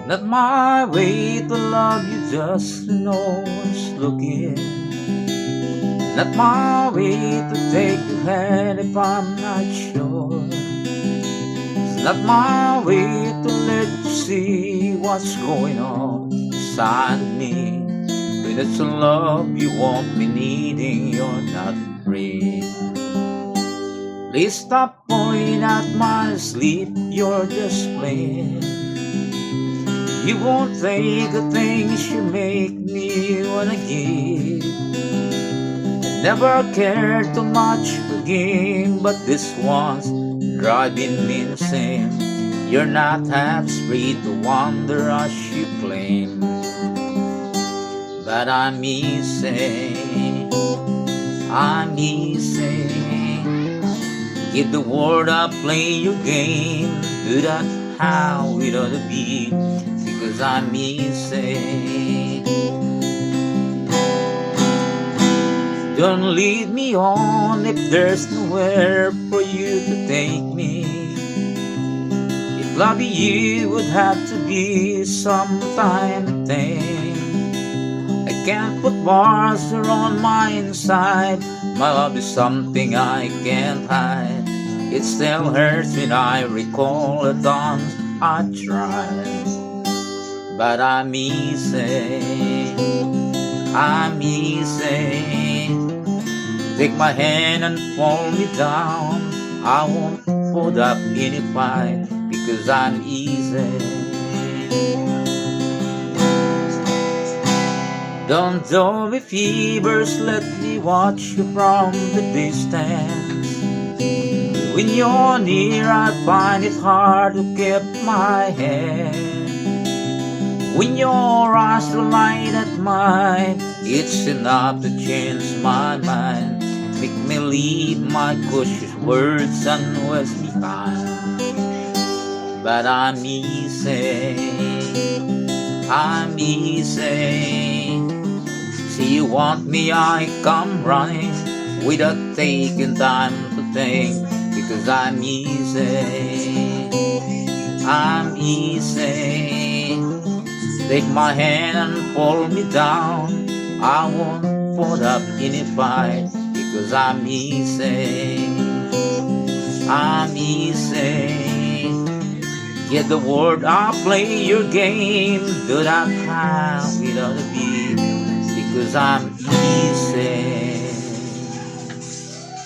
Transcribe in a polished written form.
Not my way to love you just to know what's looking. Not my way to take your hand if I'm not sure. It's not my way to let you see what's going on inside me. When it's a love you won't be needing, you're not free. Please stop pulling at my sleep, you're just playing. You won't take the things you make me wanna give. I never cared too much for game, but this one's driving me insane. You're not half free to wander as you claim, but I'm easy, I'm easy. Give the world a play your game, do that how it ought to be, because I'm easy. Don't lead me on if there's nowhere for you to take me. If loving you would have to be some time thing, I can't put bars around my inside. My love is something I can't hide. It still hurts when I recall the times I tried, but I'm easy, I'm easy. Take my hand and pull me down. I won't put up any fight, because I'm easy. Don't do me fevers, let me watch you from the distance. When you're near, I find it hard to keep my head. When your eyes are light at mine, it's enough to change my mind. Make me leave my cautious words and what's behind. But I'm easy, I'm easy. See you want me, I come running without taking time to think, because I'm easy, I'm easy. Take my hand and pull me down. I won't put up any fight, because I'm easy, I'm easy. Get the word, I'll play your game. Do that how it ought to be, because I'm